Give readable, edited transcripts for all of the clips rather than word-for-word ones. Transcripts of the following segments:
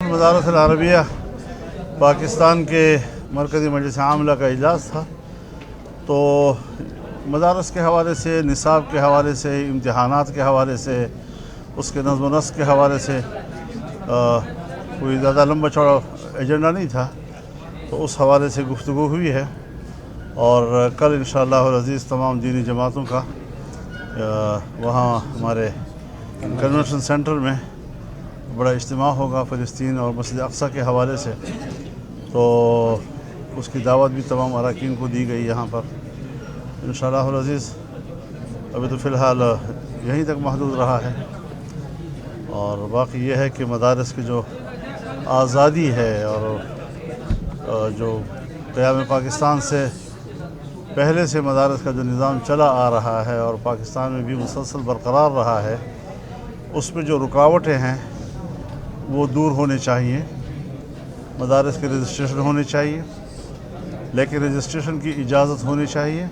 मदारस अल-अरबिया पाकिस्तान के मरकज़ी मजलिस आमला का इजलास था। तो मदारस के हवाले से, निसाब के हवाले से, इम्तिहानात के हवाले से, उसके नज़्म व नस्क़ के हवाले से कोई ज़्यादा लंबा चौड़ा एजेंडा नहीं था। तो उस हवाले से गुफ्तगू हुई है और कल इंशाअल्लाह अज़ीज़ तमाम दीनी जमातों का वहाँ हमारे कन्वेंशन सेंटर में बड़ा इज्तिमा होगा फ़लस्तीन और मस्जिद अक़सा के हवाले से। तो उसकी दावत भी तमाम अरकान को दी गई यहाँ पर इंशाअल्लाह अज़ीज़। अभी तो फ़िलहाल यहीं तक महदूद रहा है और बाकी ये है कि मदारस की जो आज़ादी है और जो क़याम पाकिस्तान से पहले से मदारस का जो निज़ाम चला आ रहा है और पाकिस्तान में भी मुसलसल बरकरार रहा है, उसमें जो रुकावटें हैं वो दूर होने चाहिए। मदारस के रजिस्ट्रेशन होने चाहिए, लेकिन रजिस्ट्रेशन की इजाज़त होनी चाहिए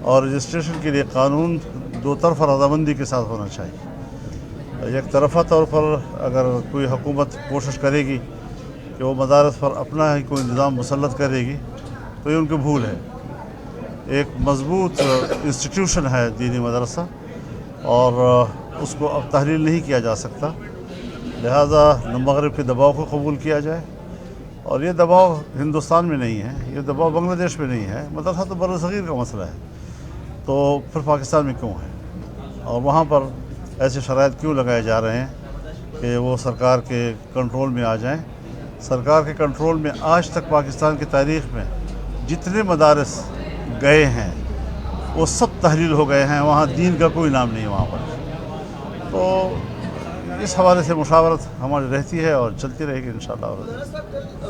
और रजिस्ट्रेशन के लिए कानून दो तरफ़ा रज़ामंदी के साथ होना चाहिए। एक तरफ़ा तौर पर अगर कोई हुकूमत कोशिश करेगी कि वो मदारस पर अपना ही कोई निज़ाम मुसल्लत करेगी तो ये उनकी भूल है। एक मज़बूत इंस्टीट्यूशन है दीनी मदरसा और उसको अब तहलील नहीं किया जा सकता, लिहाजा मग़रिब के दबाव को कबूल किया जाए। और ये दबाव हिंदुस्तान में नहीं है, ये दबाव बांग्लादेश में नहीं है। मदरसा तो बर्र-ए-सग़ीर का मसला है, तो फिर पाकिस्तान में क्यों है? और वहाँ पर ऐसे शराइत क्यों लगाए जा रहे हैं कि वो सरकार के कंट्रोल में आ जाएं? सरकार के कंट्रोल में आज तक पाकिस्तान की तारीख़ में जितने मदारस गए हैं वो सब तहलील हो गए हैं, वहाँ दीन का कोई नाम नहीं है वहाँ पर। तो इस हवाले से मुशावरत हमारी रहती है और चलती रहेगी इंशाअल्लाह।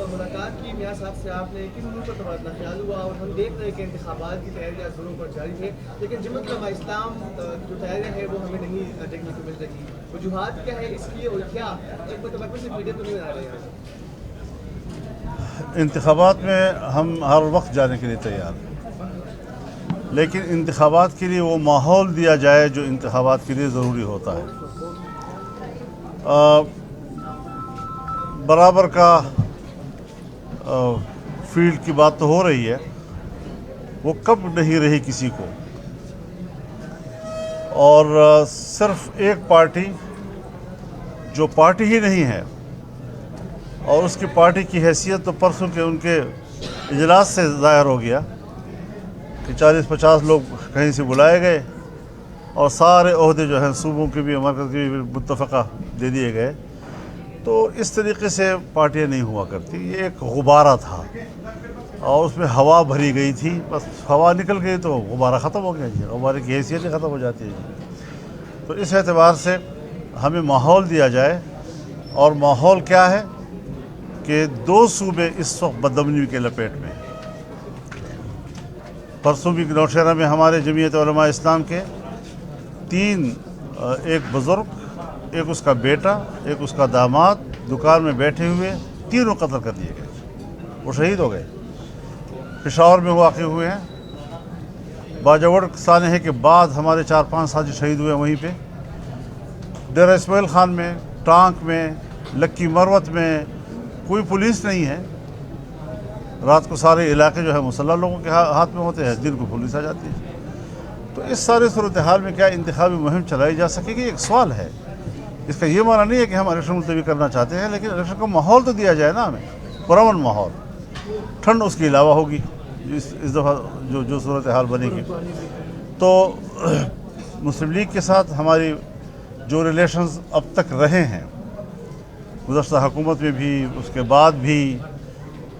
मुलाकात की मियां साहब से आपने किन मुल्कों का तबादला ख्याल हुआ? और हम देख रहे हैं कि इंतखाबात की तैयारियां जोरों पर जारी है, लेकिन जमात उलमा इस्लाम जो तैयारियां हैं वो हमें नहीं देखने को मिल रही। वजूहात क्या है इसकी और क्या एक मतलब से मीडिया तो नहीं बना रहे हैं? इंतखाबात में हम हर वक्त जाने के लिए तैयार हैं, लेकिन इंतखाबात के लिए वो माहौल दिया जाए जो इंतखाबात के लिए ज़रूरी होता है। बराबर का फील्ड की बात तो हो रही है, वो कब नहीं रही किसी को। और सिर्फ एक पार्टी जो पार्टी ही नहीं है और उसकी पार्टी की हैसियत तो परसों के उनके इजलास से ज़ाहिर हो गया कि 40-50 लोग कहीं से बुलाए गए और सारे ओहदे जो हैं सूबों के भी मरकज़ के भी मुत्तफ़क़ा दे दिए गए। तो इस तरीके से पार्टियाँ नहीं हुआ करती। ये एक गुब्बारा था और उसमें हवा भरी गई थी, बस हवा निकल गई तो गुब्बारा ख़त्म हो गया जी, गुब्बारे की हैसियत ही ख़त्म हो जाती है जी। तो इस एतबार से हमें माहौल दिया जाए, और माहौल क्या है कि दो सूबे इस वक्त बदअमनी के लपेट में। परसों भी नौशहरा में हमारे जमीयत उलमा इस्लाम के 3, एक बुज़ुर्ग, एक उसका बेटा, एक उसका दामाद, दुकान में बैठे हुए तीनों कत्ल कर दिए गए, वो शहीद हो गए। पेशावर में वाक़ हुए हैं। बाजवड़ सानहे के बाद हमारे 4-5 साथी शहीद हुए वहीं पे। डेरा इस्माइल ख़ान में, टांक में, लक्की मरवत में कोई पुलिस नहीं है। रात को सारे इलाके जो है मुसल्लह लोगों के हाथ में होते हैं, दिन को पुलिस आ जाती है। तो इस सारे सूरत हाल में क्या इंतखाबी मुहिम चलाई जा सकेगी? एक सवाल है। इसका ये माना नहीं है कि हम इलेक्शन मुलतवी करना चाहते हैं, लेकिन इलेक्शन का माहौल तो दिया जाए ना हमें, पुरअमन माहौल। ठंड उसके अलावा होगी इस दफ़ा जो सूरत हाल बनेगी। तो मुस्लिम लीग के साथ हमारी जो रिलेशंस अब तक रहे हैं, गुज़श्ता हुकूमत में भी, उसके बाद भी,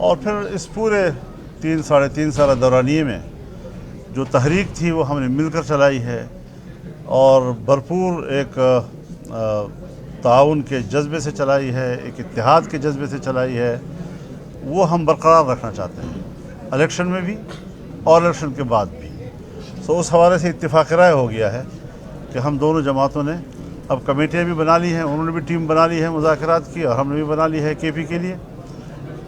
और फिर इस पूरे 3-3.5 साल दौरानिए में जो तहरीक थी वो हमने मिलकर चलाई है और भरपूर एक ताउन के जज्बे से चलाई है, एक इत्तेहाद के जज्बे से चलाई है। वो हम बरकरार रखना चाहते हैं, इलेक्शन में भी और इलेक्शन के बाद भी। सो उस हवाले से इत्तेफाक राय हो गया है कि हम दोनों जमातों ने अब कमेटियाँ भी बना ली हैं। उन्होंने भी टीम बना ली है मुज़ाकरात की, और हमने भी बना ली है KP के लिए,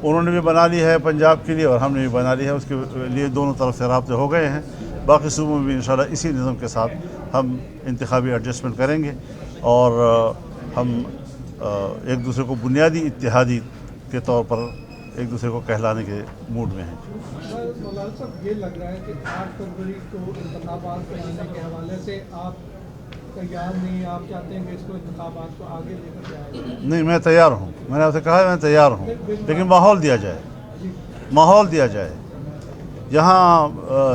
उन्होंने भी बना ली है पंजाब के लिए, और हमने भी बना ली है। उसके लिए दोनों तरफ से राब्ते हो गए हैं। बाकी सूबों में भी इंशाल्लाह इसी निज़म के साथ हम इंतखाबी एडजस्टमेंट करेंगे और हम एक दूसरे को बुनियादी इत्तेहादी के तौर पर एक दूसरे को कहलाने के मूड में हैं। मौलाना साहब, ये लग रहा है कि 8 फरवरी को इंतखाबात करने के हवाले से आप तैयार नहीं, आप चाहते हैं कि इसको इंतखाबात को आगे लेकर जाए? नहीं, मैं तैयार हूँ, मैंने आपसे कहा है मैं तैयार हूँ, लेकिन माहौल दिया जाए, माहौल दिया जाए। यहाँ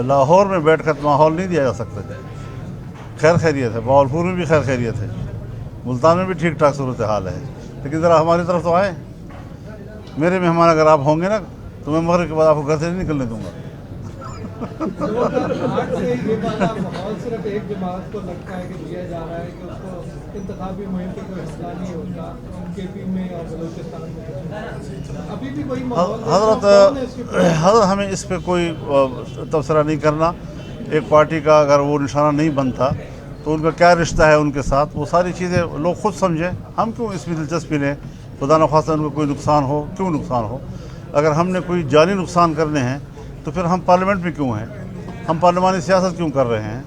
लाहौर में बैठकर माहौल नहीं दिया जा सकता। खैर खैरियत है, बावलपुर में भी खैर खैरियत है, मुल्तान में भी ठीक ठाक सूरत हाल है, लेकिन ज़रा हमारी तरफ तो आए। मेरे मेहमान अगर आप होंगे ना तो मैं मगरिब के बाद आपको घर से नहीं निकलने दूंगा। 2008 से ये वाला माहौल सिर्फ एक जमात को लगता है कि दिया जा रहा है कि उसको इंतखाबी मुहिम पे कोई हिस्सा नहीं होगा केपी में और बलूचिस्तान में। अभी भी वही माहौल हज़रत हमें इस पे कोई तबसरा नहीं करना। एक पार्टी का अगर वो निशाना नहीं बनता तो उनका क्या रिश्ता है उनके साथ, वो सारी चीज़ें लोग खुद समझें। हम क्यों इसमें दिलचस्पी लें? खुदा न ख़ास्ता उनको कोई नुकसान हो, क्यों नुकसान हो? अगर हमने कोई जानी नुकसान करने हैं तो फिर हम पार्लियामेंट में क्यों हैं? हम पार्लिमानी सियासत क्यों कर रहे हैं?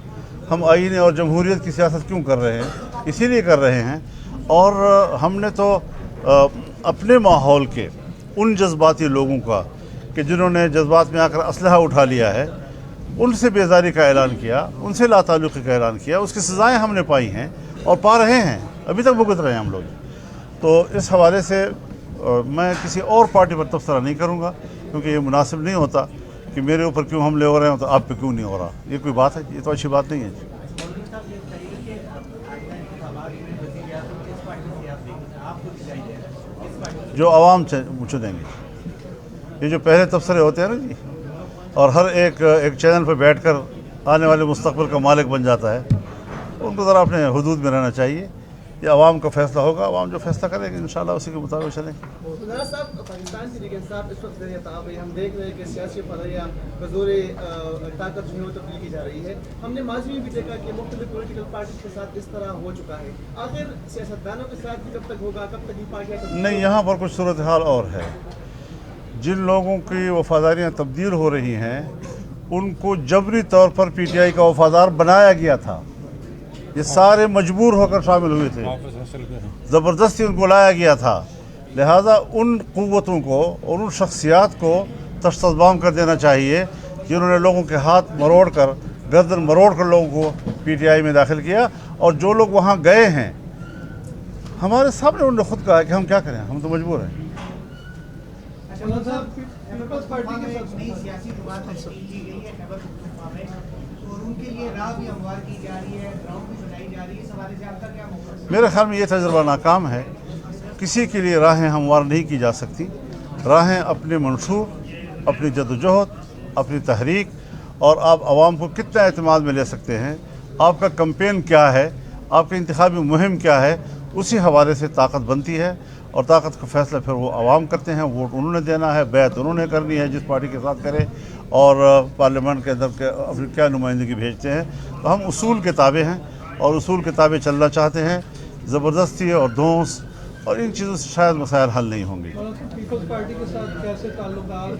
हम आईन और जमहूरियत की सियासत क्यों कर रहे हैं? इसीलिए कर रहे हैं। और हमने तो अपने माहौल के उन जज्बाती लोगों का कि जिन्होंने जज्बात में आकर असलहा उठा लिया है, उनसे बेजारी का ऐलान किया, उनसे लाताल्लुक़ी का ऐलान किया, उसकी सज़ाएँ हमने पाई हैं और पा रहे हैं, अभी तक भुगत रहे हैं हम लोग। तो इस हवाले से मैं किसी और पार्टी पर तबसरा नहीं करूँगा, क्योंकि ये मुनासिब नहीं होता कि मेरे ऊपर क्यों हमले हो रहे हैं तो आप पे क्यों नहीं हो रहा। ये कोई बात है? ये तो अच्छी बात नहीं है। जो आवाम चुनेंगे, ये जो पहले तबसरे होते हैं ना जी, और हर एक चैनल पर बैठकर आने वाले मुस्तक़बिल का मालिक बन जाता है, उनको ज़रा अपने हुदूद में रहना चाहिए। ये आवाम का फैसला होगा, आवाम जो फैसला करेगी इंशाल्लाह उसी के मुताबिक चलेंगे। मौलाना साहब, पाकिस्तान की लीग इंसाफ इस वक्त ज़ेर-ए-ताब है। हम देख रहे हैं कि सियासी फरैया बज़ोर ताकत जो है वो तब्दील की जा रही है। हमने माजी में भी देखा कि मुख्तलिफ पॉलिटिकल पार्टी के साथ इस तरह हो चुका है। आखिर सियासतदानों के साथ भी कब तक होगा, कब तक ये पार्टियाँ? नहीं, यहाँ पर कुछ सूरत हाल और है। जिन लोगों की वफादारियाँ तब्दील हो रही हैं उनको जबरी तौर पर PTI का वफादार बनाया गया था। ये सारे मजबूर होकर शामिल हुए थे, ज़बरदस्ती उनको लाया गया था। लिहाजा उन क़ुव्वतों को और उन शख्सियात को तश्तज़बाम कर देना चाहिए जिन्होंने लोगों के हाथ मरोड़ कर, गर्दन मरोड़ कर लोगों को PTI में दाखिल किया। और जो लोग वहाँ गए हैं, हमारे सामने उन्होंने खुद कहा कि हम क्या करें, हम तो मजबूर हैं। पीपल्स पार्टी के साथ नई सियासी जमात तश्कील की गई है खैबर पख्तूनख्वा में, और उनके लिए राह भी हमवार की जा रही है, ग्राउंड भी बनाई जा रही है। इस हवाले से आपका क्या मौक़िफ़ है? मेरे ख्याल में ये तजुर्बा नाकाम है। किसी के लिए राहें हमवार नहीं की जा सकती। राहें अपने मंशूर, अपनी जदोजहद, अपनी तहरीक, और आप आवाम को कितना एतमाद में ले सकते हैं, आपका कैंपेन क्या है, आपकी इंतखाबी मुहिम क्या है, उसी हवाले से ताकत बनती है। और ताकत का फैसला फिर वो आवाम करते हैं। वोट उन्होंने देना है, बैत उन्होंने करनी है जिस पार्टी के साथ करे, और पार्लियामेंट के अंदर अपनी क्या नुमाइंदगी भेजते हैं। तो हम उसूल के ताबे हैं और उसूल के ताबे चलना चाहते हैं। ज़बरदस्ती और धौंस और इन चीज़ों से शायद मसाइल हल नहीं होंगे। पीपल्स पार्टी के साथ कैसे ताल्लुकात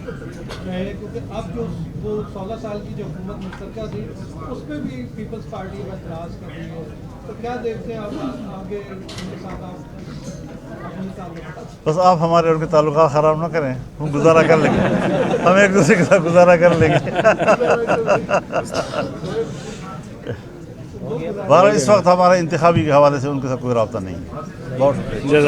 रहे, क्योंकि अब जो वो 16 साल की जो हुकूमत मुश्तरका थी उस पर भी पीपल्स पार्टी का एतराज़ कर रही है, तो क्या देखते हैं आप आगे उनके साथ आप अपनी ताल्लुकात? बस आप हमारे उनके ताल्लुकात ख़राब ना करें, हम गुजारा कर लेंगे, हम एक दूसरे के साथ गुजारा कर लेंगे। बहरहाल इस वक्त हमारा इंतखाबी के हवाले से उनके साथ कोई रब्ता नहीं है। बहुत शुक्रिया।